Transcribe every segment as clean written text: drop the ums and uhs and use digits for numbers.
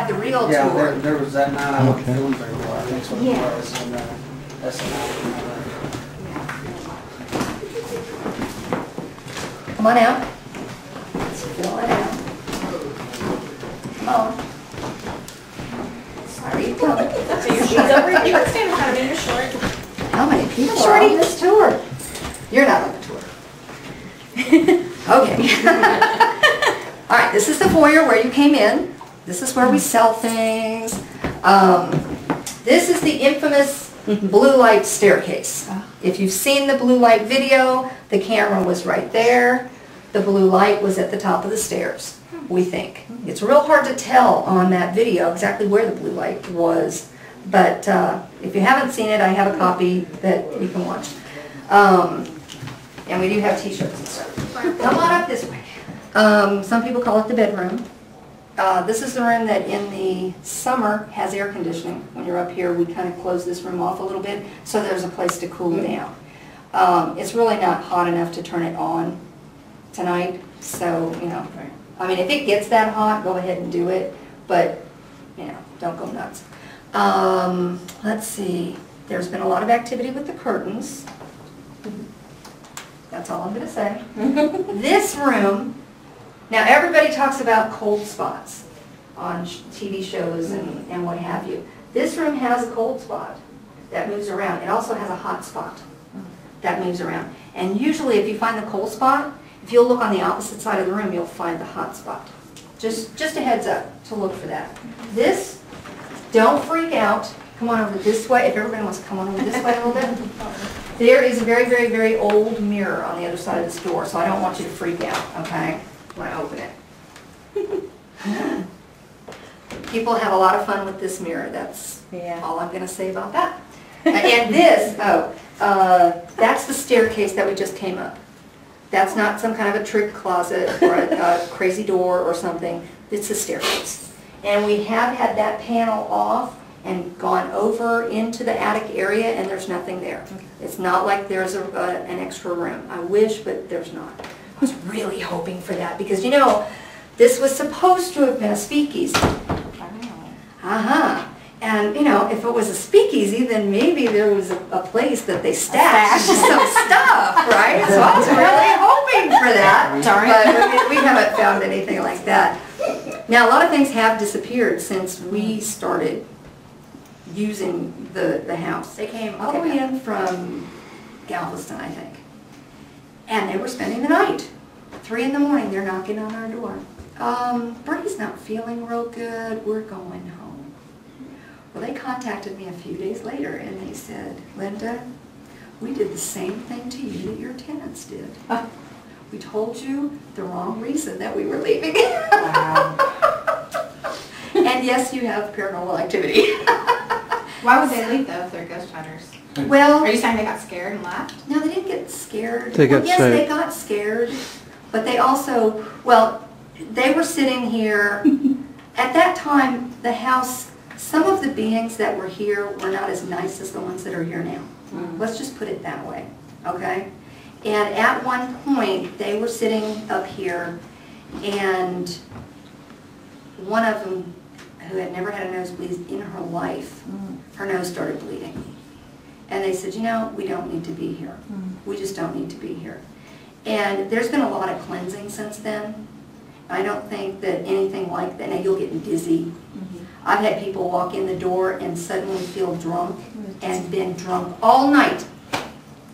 have the real tour. Yeah, there was that night I wasn't feeling very well. I think that's what it was. And that's the night. Come on out. Fill it out. Come on. Sorry, you coming. So your shoes over. You can stand in front of me. You're short. How many people are on this tour? You're not on the tour. Okay. All right, this is the foyer where you came in. This is where we sell things. This is the infamous blue light staircase. If you've seen the blue light video, the camera was right there. The blue light was at the top of the stairs, we think. It's real hard to tell on that video exactly where the blue light was, but if you haven't seen it, I have a copy that you can watch. And we do have t-shirts and stuff. Come on up this way. Some people call it the bedroom. This is the room that in the summer has air conditioning. When you're up here, we kind of close this room off a little bit so there's a place to cool down. It's really not hot enough to turn it on tonight, so, you know, I mean, if it gets that hot, go ahead and do it, but, you know, don't go nuts. Let's see. There's been a lot of activity with the curtains. That's all I'm going to say. This room, now everybody talks about cold spots on TV shows and what have you. This room has a cold spot that moves around. It also has a hot spot that moves around. And usually if you find the cold spot, if you'll look on the opposite side of the room, you'll find the hot spot. Just a heads up to look for that. This, don't freak out. Come on over this way. If everybody wants to come on over this way a little bit. There is a very, very, very old mirror on the other side of this door, so I don't want you to freak out, okay, when I open it. People have a lot of fun with this mirror. That's all I'm going to say about that. And this, that's the staircase that we just came up. That's not some kind of a trick closet or a crazy door or something. It's a staircase. And we have had that panel off and gone over into the attic area, and there's nothing there. It's not like there's an extra room. I wish, but there's not. I was really hoping for that because, you know, this was supposed to have been a speakeasy. And, you know, if it was a speakeasy, then maybe there was a place that they stashed some stuff, right? So I was really hoping for that. But we haven't found anything like that. Now, a lot of things have disappeared since we started using the house. They came all the way in from Galveston, I think. And they were spending the night. 3 in the morning, they're knocking on our door. Bertie's not feeling real good. We're going home. Well, they contacted me a few days later and they said, Linda, we did the same thing to you that your tenants did. We told you the wrong reason that we were leaving. Wow. And yes, you have paranormal activity. Why would they leave though if they're ghost hunters? Well, are you saying they got scared and left? No, they didn't get scared. They got yes, they got scared, but they also, well, they were sitting here. At that time, the house, some of the beings that were here were not as nice as the ones that are here now. Let's just put it that way, okay? And at one point, they were sitting up here, and one of them, who had never had a nosebleed in her life, her nose started bleeding. And they said, you know, we don't need to be here. We just don't need to be here. And there's been a lot of cleansing since then. I don't think that anything like that, now you'll get dizzy. I've had people walk in the door and suddenly feel drunk and been drunk all night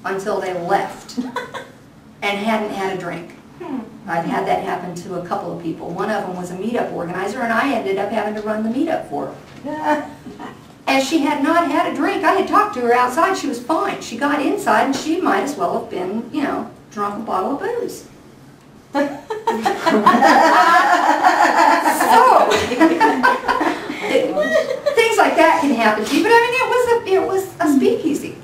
until they left and hadn't had a drink. I've had that happen to a couple of people. One of them was a meetup organizer, and I ended up having to run the meetup for her. And she had not had a drink. I had talked to her outside. She was fine. She got inside, and she might as well have been, you know, drunk a bottle of booze. So, things like that can happen to you. But I mean, it was a speakeasy.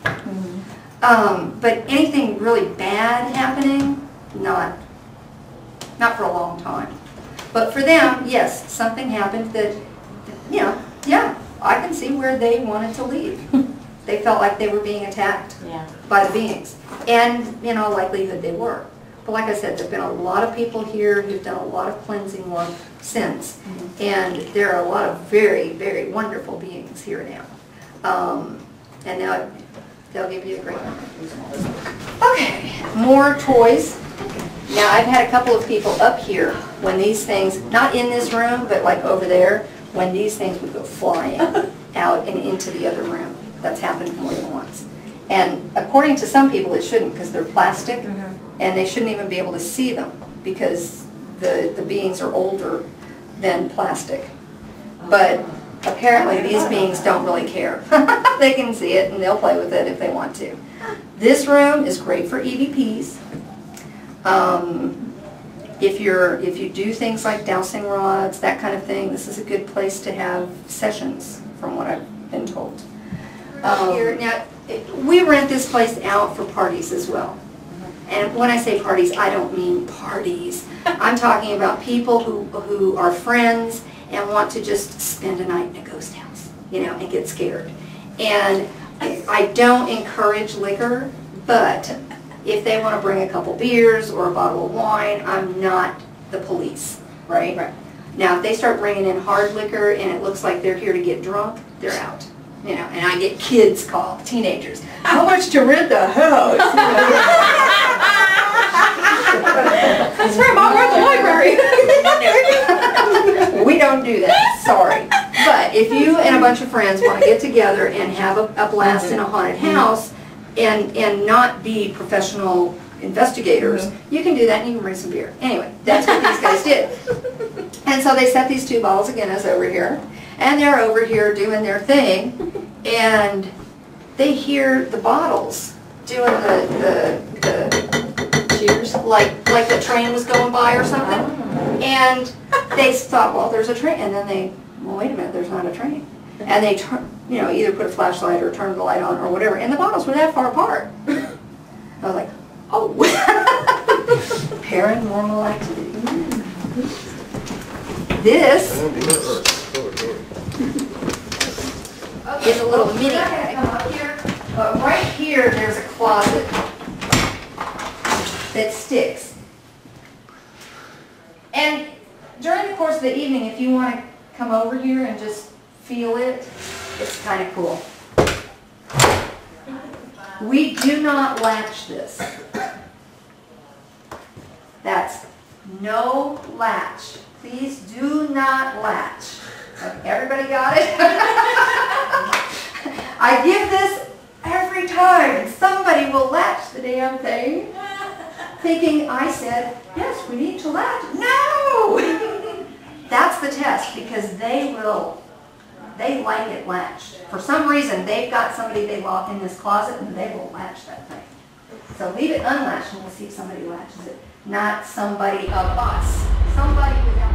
But anything really bad happening, not for a long time. But for them, yes, something happened that, you know, yeah, I can see where they wanted to leave. They felt like they were being attacked by the beings. And in all likelihood they were. But like I said, there've been a lot of people here who've done a lot of cleansing work since. And there are a lot of very, very wonderful beings here now. And now they'll give you a great one. Okay, more toys. Now, I've had a couple of people up here when these things, not in this room, but like over there, when these things would go flying out and into the other room. That's happened more than once. And according to some people, it shouldn't because they're plastic, and they shouldn't even be able to see them because the beings are older than plastic. But apparently these beings don't really care. They can see it and they'll play with it if they want to. This room is great for EVPs. If you do things like dowsing rods, that kind of thing, this is a good place to have sessions, from what I've been told. Now, we rent this place out for parties as well. And when I say parties, I don't mean parties. I'm talking about people who are friends and want to just spend a night in a ghost house, you know, and get scared. And I don't encourage liquor, but if they want to bring a couple beers or a bottle of wine, I'm not the police, right? Right. Now, if they start bringing in hard liquor and it looks like they're here to get drunk, they're out. You know, and I get kids call, teenagers, how much to rent the house? That's right, Mom, we're at the library. We don't do that, sorry. But if you and a bunch of friends want to get together and have a blast in a haunted house and not be professional investigators, you can do that and you can bring some beer. Anyway, that's what these guys did. And so they set these 2 bottles of Guinness over here, and they're over here doing their thing, and they hear the bottles doing the cheers, like the train was going by or something. And they thought, well, there's a train, and then well, wait a minute, there's not a train. And they either put a flashlight or turned the light on or whatever, and the bottles were that far apart. I was like, oh, paranormal activity. This is a little mini bag. But right here, there's a closet that sticks. And during the course of the evening, if you want to come over here and just feel it, it's kind of cool. We do not latch this. That's no latch. Please do not latch. Everybody got it? I give this every time, and somebody will latch the damn thing, thinking I said, yes, we need to latch. No! That's the test, because they like it latched. For some reason, they've got somebody they lock in this closet, and they will latch that thing. So leave it unlatched, and we'll see if somebody latches it. Not somebody of us. Somebody without